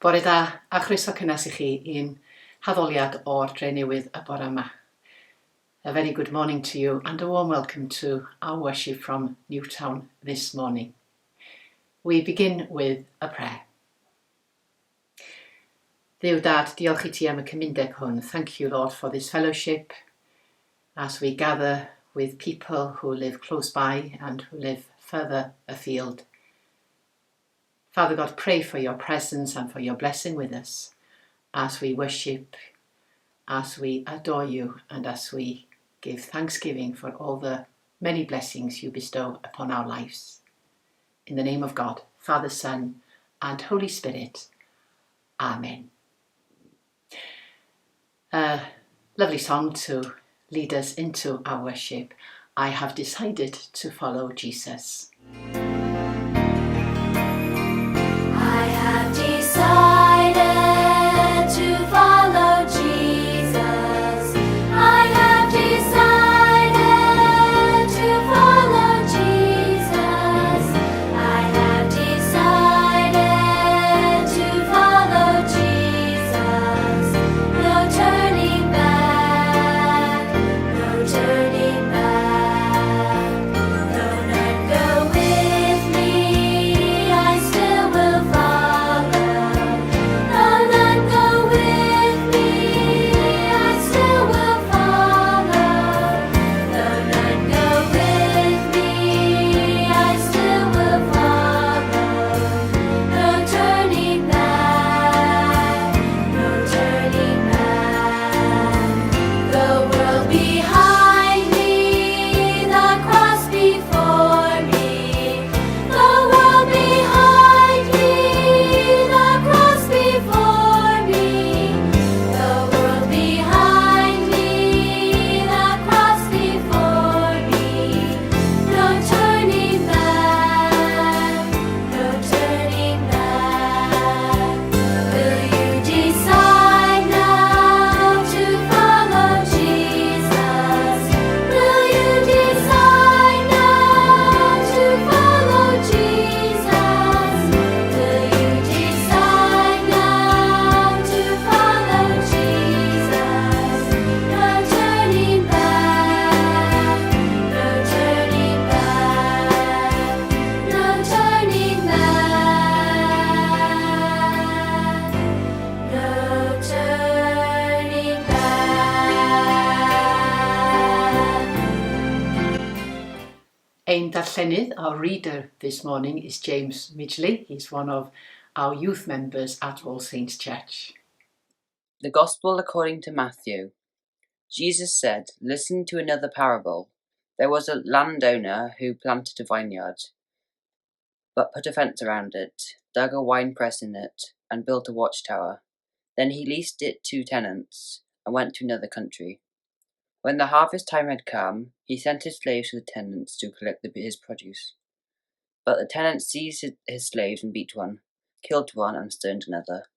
Bore da, a chroeso cynnes I chi i'n haddoliad o'r Dre Newydd y bore yma. A very good morning to you and a warm welcome to our worship from Newtown this morning. We begin with a prayer. Dduw Dad, diolch I ti am y cymundeb hwn. Thank you, Lord, for this fellowship as we gather with people who live close by and who live further afield. Father God, pray for your presence and for your blessing with us as we worship, as we adore you, and as we give thanksgiving for all the many blessings you bestow upon our lives. In the name of God, Father, Son, and Holy Spirit. Amen. A lovely song to lead us into our worship. I have decided to follow Jesus. I have decided to follow Jesus. I have decided to follow Jesus. I have decided to follow Jesus. No turning back, no turning back. Though none go with me, I still will follow. Though none go with me, I still will follow. Though none go with me, I still will follow. No turning back, no turning back. The world behind me, the cross before me. The world behind me, the cross before me. The world behind me, the cross before me. No turning back, no turning back. Will you decide now to follow Jesus? Will you decide now to follow Jesus? Will you decide now to follow Jesus? No turning back, no turning back, no turning back, no turning back. Ein darllenydd, our reader this morning is James Midgley. He's one of our youth members at All Saints Church. The Gospel according to Matthew. Jesus said, "Listen to another parable. There was a landowner who planted a vineyard, but put a fence around it, dug a winepress in it, and built a watchtower. Then he leased it to tenants and went to another country. When the harvest time had come, he sent his slaves to the tenants to collect his produce. But the tenants seized his slaves and beat one, killed one, and stoned another.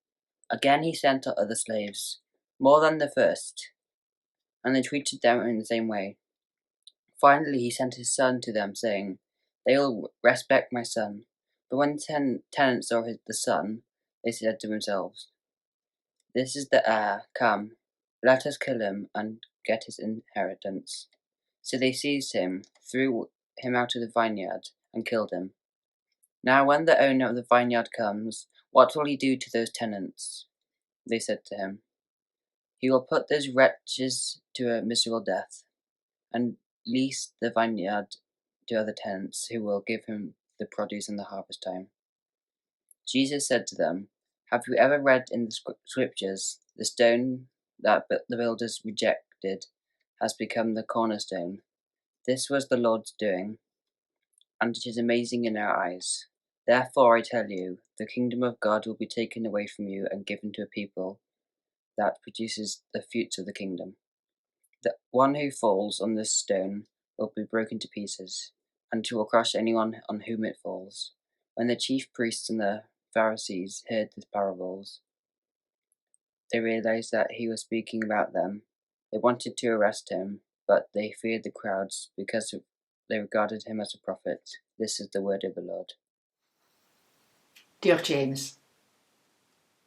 Again he sent other slaves, more than the first, and they treated them in the same way. Finally he sent his son to them, saying, 'They will respect my son.' But when the tenants saw the son, they said to themselves, 'This is the heir. Come, let us kill him and get his inheritance.' So they seized him, threw him out of the vineyard, and killed him. Now when the owner of the vineyard comes, what will he do to those tenants?" They said to him, "He will put those wretches to a miserable death, and lease the vineyard to other tenants who will give him the produce in the harvest time." Jesus said to them, "Have you ever read in the scriptures, the stone that the builders rejected has become the cornerstone? This was the Lord's doing, and it is amazing in our eyes. Therefore I tell you, the kingdom of God will be taken away from you and given to a people that produces the fruits of the kingdom. The one who falls on this stone will be broken to pieces, and it will crush anyone on whom it falls." When the chief priests and the Pharisees heard these parables, they realized that he was speaking about them. They wanted to arrest him, but they feared the crowds because they regarded him as a prophet. This is the word of the Lord. Diolch, James.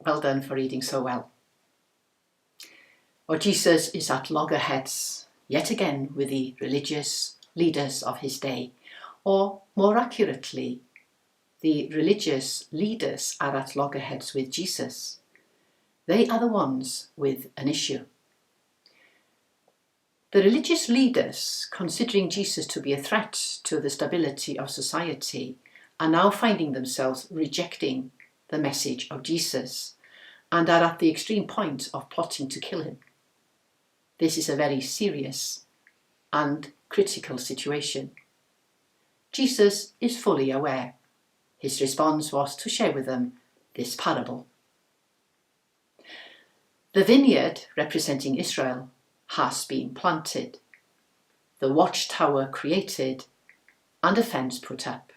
Well done for reading so well. Well, Jesus is at loggerheads yet again with the religious leaders of his day, or more accurately, the religious leaders are at loggerheads with Jesus. They are the ones with an issue. The religious leaders, considering Jesus to be a threat to the stability of society, are now finding themselves rejecting the message of Jesus and are at the extreme point of plotting to kill him. This is a very serious and critical situation. Jesus is fully aware. His response was to share with them this parable. The vineyard, representing Israel, has been planted, the watchtower created, and a fence put up.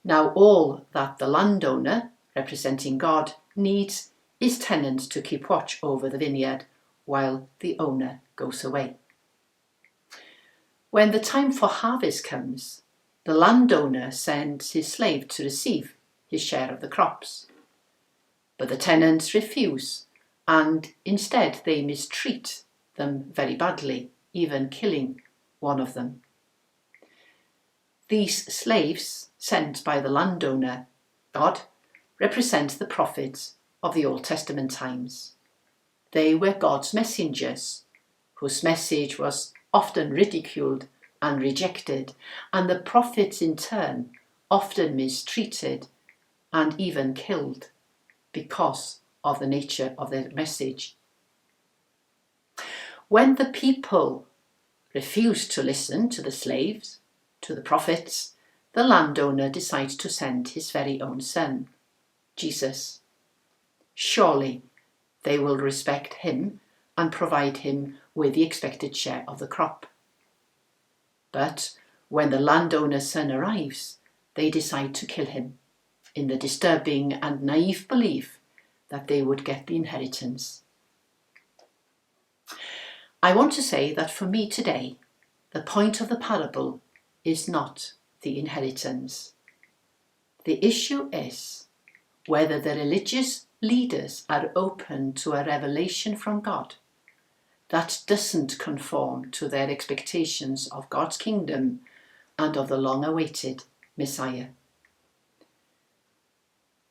Now all that the landowner, representing God, needs is tenants to keep watch over the vineyard while the owner goes away. When the time for harvest comes, the landowner sends his slave to receive his share of the crops. But the tenants refuse, and instead they mistreat them very badly, even killing one of them. These slaves sent by the landowner, God, represent the prophets of the Old Testament times. They were God's messengers, whose message was often ridiculed and rejected, and the prophets in turn often mistreated and even killed because of the nature of their message. When the people refused to listen to the slaves, to the prophets, the landowner decides to send his very own son, Jesus. Surely they will respect him and provide him with the expected share of the crop. But when the landowner's son arrives, they decide to kill him in the disturbing and naive belief that they would get the inheritance. I want to say that for me today, the point of the parable is not the inheritance. The issue is whether the religious leaders are open to a revelation from God that doesn't conform to their expectations of God's kingdom and of the long-awaited Messiah.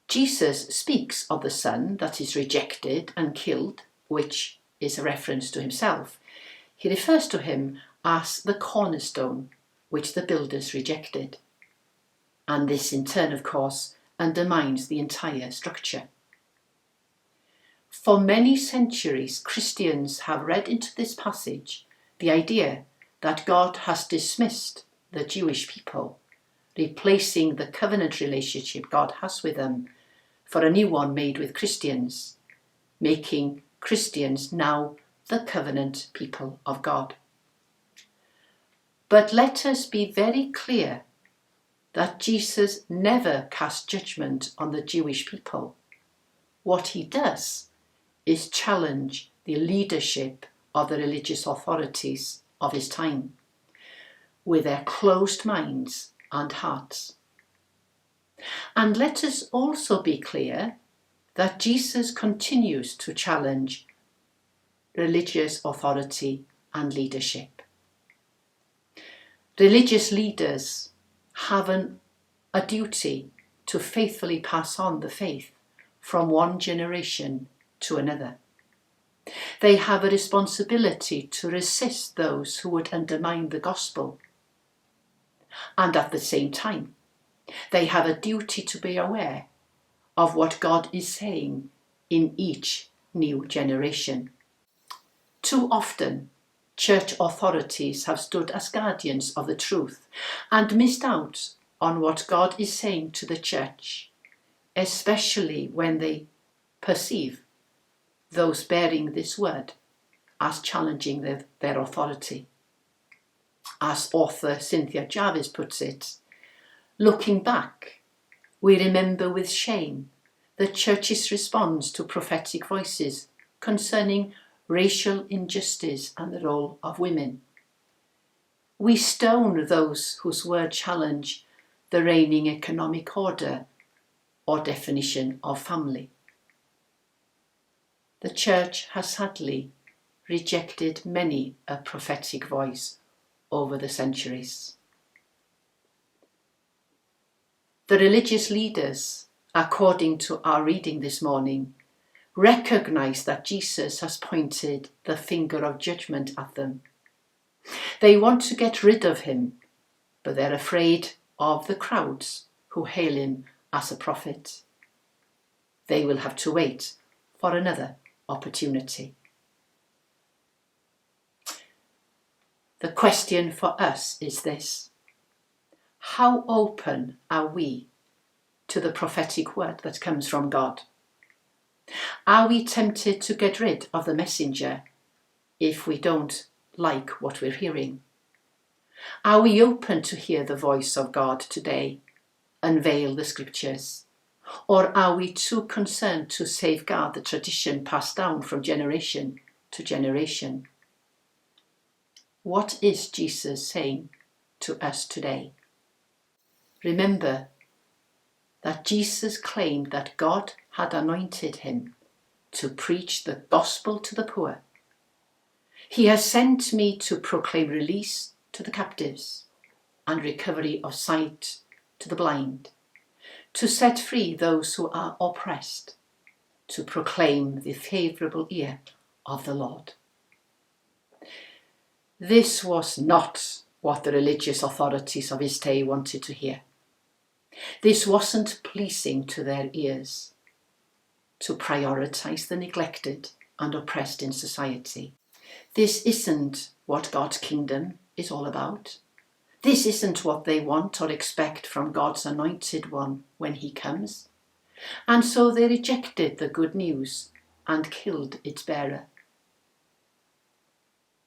Jesus speaks of the son that is rejected and killed, which is a reference to himself. He refers to him as the cornerstone, which the builders rejected. And this in turn, of course, undermines the entire structure. For many centuries, Christians have read into this passage the idea that God has dismissed the Jewish people, replacing the covenant relationship God has with them for a new one made with Christians, making Christians now the covenant people of God. But let us be very clear that Jesus never cast judgment on the Jewish people. What he does is challenge the leadership of the religious authorities of his time with their closed minds and hearts. And let us also be clear that Jesus continues to challenge religious authority and leadership. Religious leaders have a duty to faithfully pass on the faith from one generation to another. They have a responsibility to resist those who would undermine the gospel. And at the same time, they have a duty to be aware of what God is saying in each new generation. Too often, church authorities have stood as guardians of the truth and missed out on what God is saying to the church, especially when they perceive those bearing this word as challenging their authority. As author Cynthia Jarvis puts it, looking back, we remember with shame the church's response to prophetic voices concerning racial injustice and the role of women. We stone those whose word challenge the reigning economic order or definition of family. The church has sadly rejected many a prophetic voice over the centuries. The religious leaders, according to our reading this morning, recognize that Jesus has pointed the finger of judgment at them. They want to get rid of him, but they're afraid of the crowds who hail him as a prophet. They will have to wait for another opportunity. The question for us is this: how open are we to the prophetic word that comes from God? Are we tempted to get rid of the messenger if we don't like what we're hearing? Are we open to hear the voice of God today, unveil the scriptures? Or are we too concerned to safeguard the tradition passed down from generation to generation? What is Jesus saying to us today? Remember that Jesus claimed that God had anointed him to preach the gospel to the poor. He has sent me to proclaim release to the captives and recovery of sight to the blind, to set free those who are oppressed, to proclaim the favourable year of the Lord. This was not what the religious authorities of his day wanted to hear. This wasn't pleasing to their ears, to prioritise the neglected and oppressed in society. This isn't what God's kingdom is all about. This isn't what they want or expect from God's anointed one when he comes. And so they rejected the good news and killed its bearer.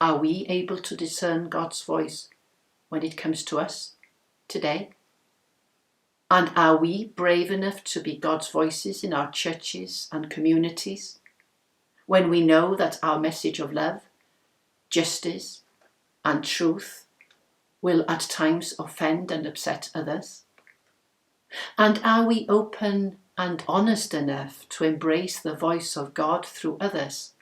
Are we able to discern God's voice when it comes to us today? And are we brave enough to be God's voices in our churches and communities when we know that our message of love, justice, and truth will at times offend and upset others? And are we open and honest enough to embrace the voice of God through others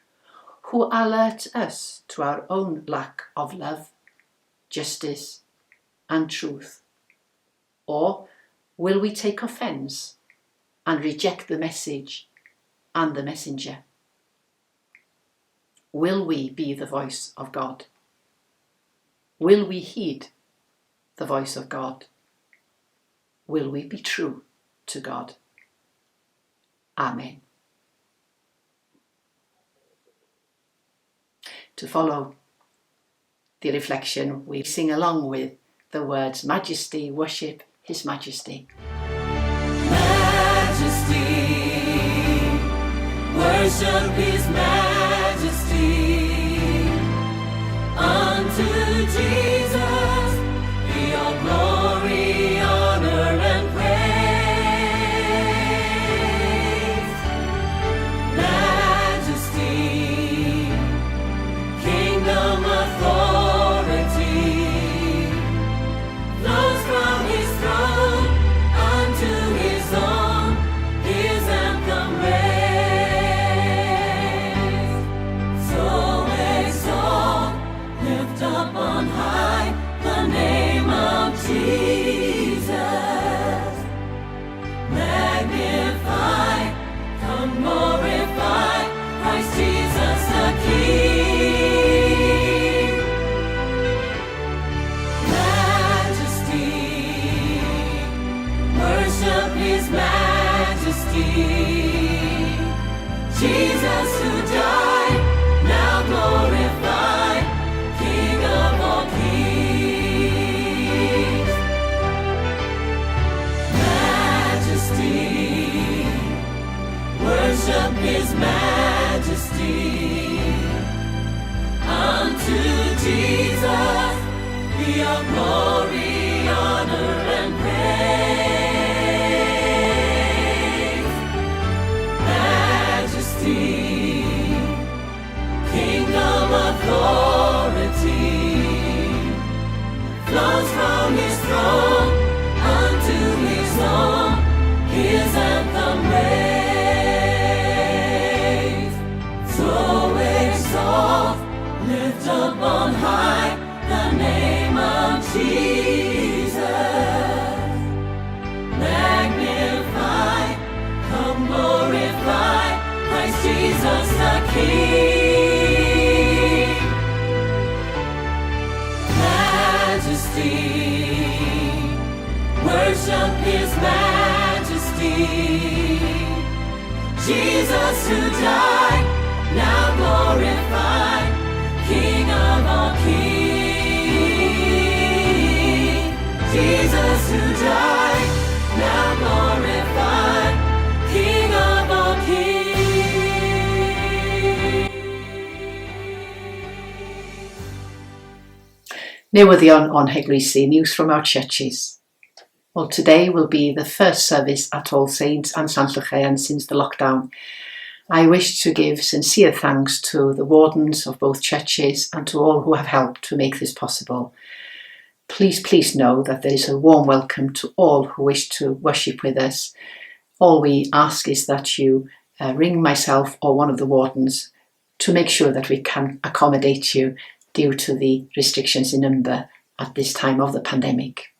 who alert us to our own lack of love, justice, and truth? Or will we take offence and reject the message and the messenger? Will we be the voice of God? Will we heed the voice of God? Will we be true to God? Amen. To follow the reflection, we sing along with the words, Majesty, worship His Majesty. Majesty, worship His Majesty. Unto Jesus be all glory, honor, and praise. Majesty, kingdom authority flows from His throne unto His own, His anthem raised. So exalt, lift up on high the name of Jesus. Magnify, come glorify Christ Jesus the King. Majesty, worship His Majesty. Jesus who died, now glorified, King of all kings. Majesty, worship His Majesty. Unto Jesus be all glory, honor, and praise. Majesty, kingdom authority flows from His throne unto His own, His anthem raised. King. Majesty, worship His majesty. Jesus who died, now glorified, King of all kings. Jesus who died, now glorified, King of all kings. Newyddion on Heglisi, news from our churches. Well, today will be the first service at All Saints and Sant Lluchaean since the lockdown. I wish to give sincere thanks to the wardens of both churches and to all who have helped to make this possible. Please know that there is a warm welcome to all who wish to worship with us. All we ask is that you ring myself or one of the wardens to make sure that we can accommodate you due to the restrictions in number at this time of the pandemic.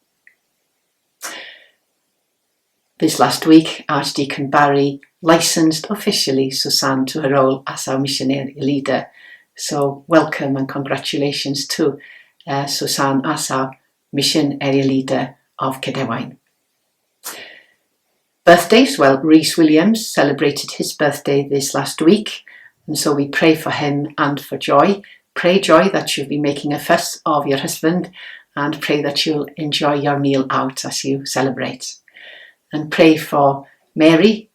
This last week, Archdeacon Barry licensed officially Susanne to her role as our missionary leader. So welcome and congratulations to Susanne as our mission area leader of Ceredigion. Birthdays, well, Rhys Williams celebrated his birthday this last week, and so we pray for him and for Joy. Pray, Joy, that you'll be making a fuss of your husband, and pray that you'll enjoy your meal out as you celebrate. And pray for Mary,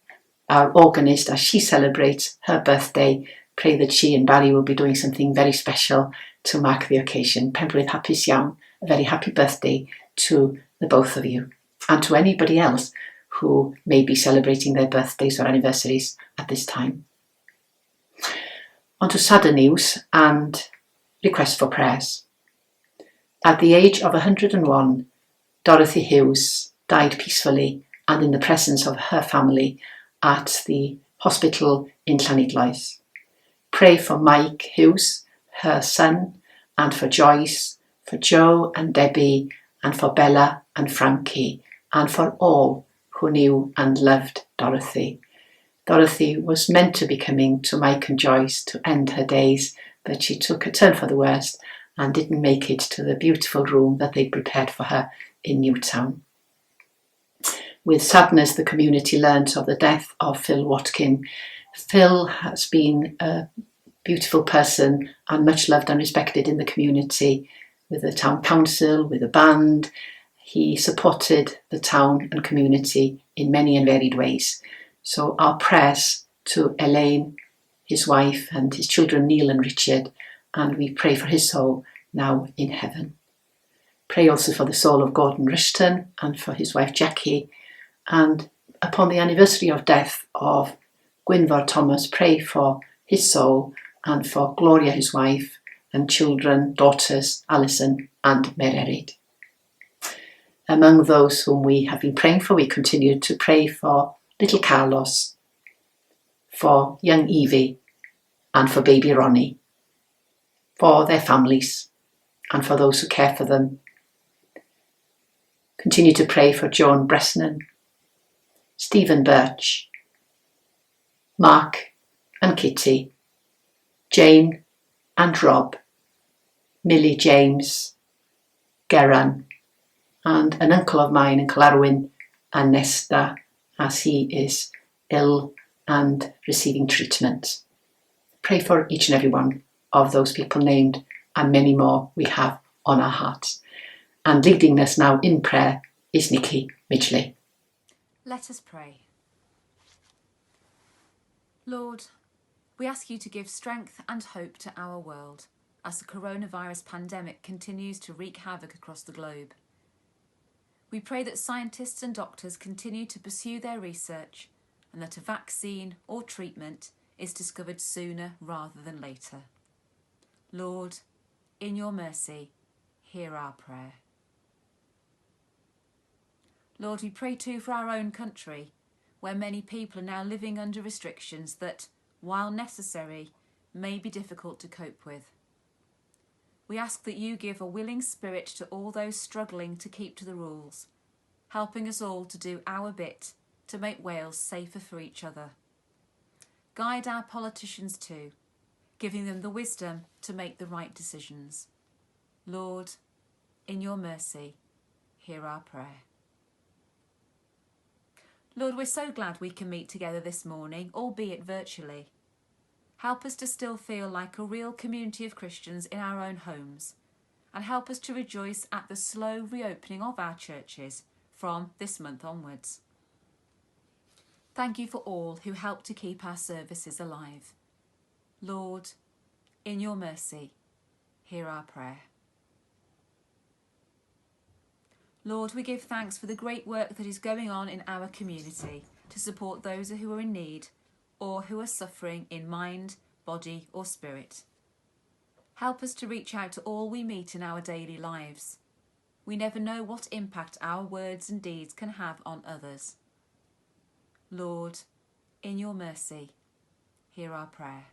our organist, as she celebrates her birthday. Pray that she and Barry will be doing something very special to mark the occasion. Penblwydd hapus iawn, a very happy birthday to the both of you, and to anybody else who may be celebrating their birthdays or anniversaries at this time. On to sadder news and requests for prayers. At the age of 101, Dorothy Hughes died peacefully and in the presence of her family at the hospital in Llanidloes. Pray for Mike Hughes, her son, and for Joyce, for Joe and Debbie, and for Bella and Frankie, and for all who knew and loved Dorothy. Dorothy was meant to be coming to Mike and Joyce to end her days, but she took a turn for the worst and didn't make it to the beautiful room that they'd prepared for her in Newtown. With sadness, the community learnt of the death of Phil Watkin. Phil has been a beautiful person and much loved and respected in the community, with the town council, with the band. He supported the town and community in many and varied ways. So our prayers to Elaine, his wife, and his children Neil and Richard, and we pray for his soul now in heaven. Pray also for the soul of Gordon Rushton and for his wife Jackie. And upon the anniversary of death of Gwynfor Thomas, pray for his soul and for Gloria, his wife, and children, daughters, Alison and Mererid. Among those whom we have been praying for, we continue to pray for little Carlos, for young Evie, and for baby Ronnie, for their families, and for those who care for them. Continue to pray for Joan Bresnan, Stephen Birch, Mark and Kitty, Jane and Rob, Millie James, Geran, and an uncle of mine, Uncle Arwyn, and Nesta, as he is ill and receiving treatment. Pray for each and every one of those people named, and many more we have on our hearts. And leading us now in prayer is Nikki Midgley. Let us pray. Lord, we ask you to give strength and hope to our world as the coronavirus pandemic continues to wreak havoc across the globe. We pray that scientists and doctors continue to pursue their research and that a vaccine or treatment is discovered sooner rather than later. Lord, in your mercy, hear our prayer. Lord, we pray too for our own country, where many people are now living under restrictions that, while necessary, may be difficult to cope with. We ask that you give a willing spirit to all those struggling to keep to the rules, helping us all to do our bit to make Wales safer for each other. Guide our politicians too, giving them the wisdom to make the right decisions. Lord, in your mercy, hear our prayer. Lord, we're so glad we can meet together this morning, albeit virtually. Help us to still feel like a real community of Christians in our own homes, and help us to rejoice at the slow reopening of our churches from this month onwards. Thank you for all who help to keep our services alive. Lord, in your mercy, hear our prayer. Lord, we give thanks for the great work that is going on in our community to support those who are in need or who are suffering in mind, body or spirit. Help us to reach out to all we meet in our daily lives. We never know what impact our words and deeds can have on others. Lord, in your mercy, hear our prayer.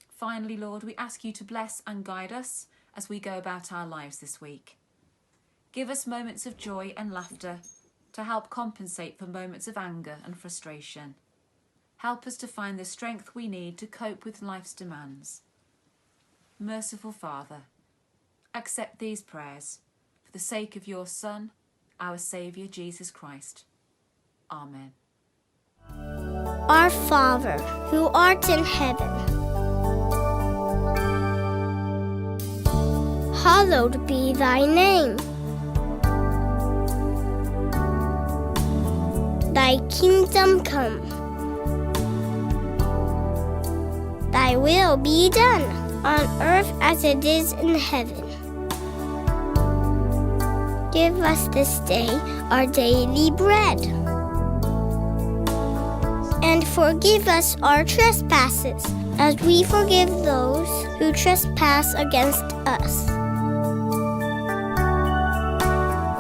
Finally, Lord, we ask you to bless and guide us as we go about our lives this week. Give us moments of joy and laughter to help compensate for moments of anger and frustration. Help us to find the strength we need to cope with life's demands. Merciful Father, accept these prayers for the sake of your Son, our Saviour, Jesus Christ. Amen. Our Father, who art in heaven, hallowed be thy name. Thy kingdom come. Thy will be done on earth as it is in heaven. Give us this day our daily bread. And forgive us our trespasses, as we forgive those who trespass against us.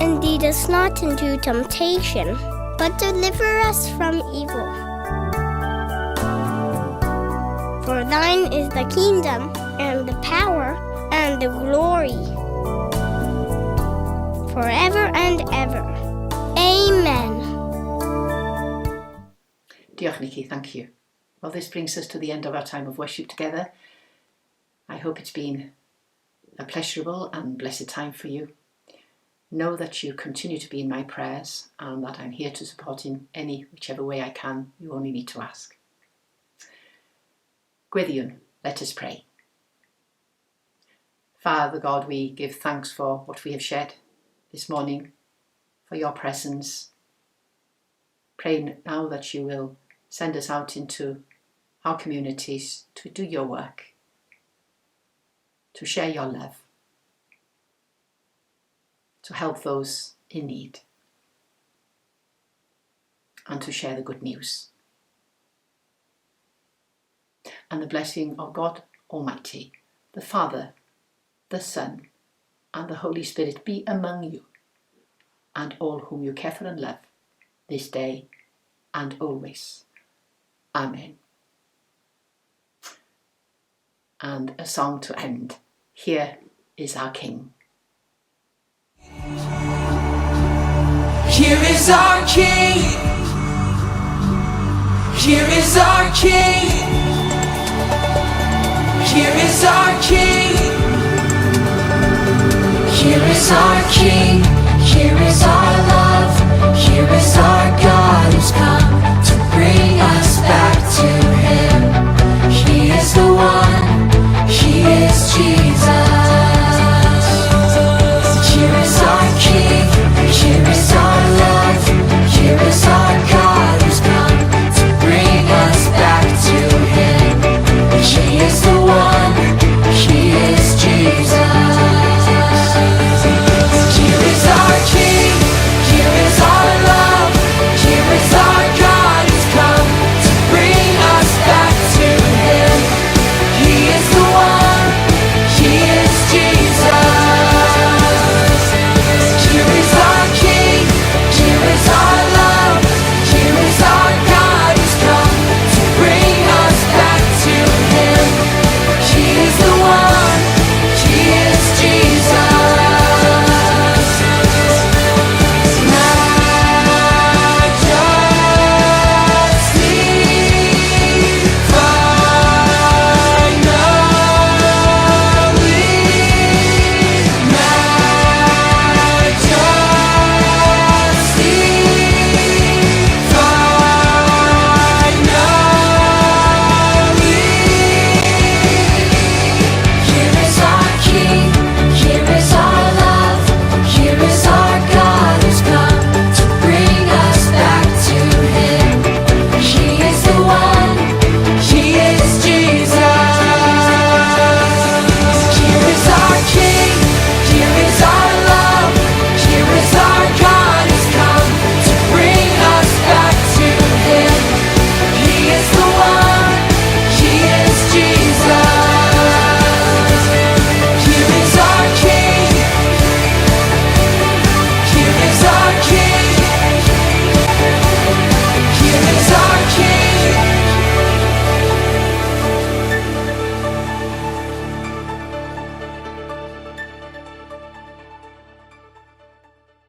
And lead us not into temptation, but deliver us from evil. For thine is the kingdom, and the power, and the glory, forever and ever. Amen. Diolch, Nikki, thank you. Well, this brings us to the end of our time of worship together. I hope it's been a pleasurable and blessed time for you. Know that you continue to be in my prayers and that I'm here to support in whichever way I can. You only need to ask. Gwyddion, let us pray. Father God, we give thanks for what we have shared this morning, for your presence. Pray now that you will send us out into our communities to do your work, to share your love, to help those in need, and to share the good news. And the blessing of God Almighty, the Father, the Son, and the Holy Spirit be among you and all whom you care for and love this day and always. Amen. And a song to end. Here is our King. Here is our King. Here is our King. Here is our King. Here is our King. Here is our love. Here is our God who's come to bring us back to Him. He is the one. He is Jesus.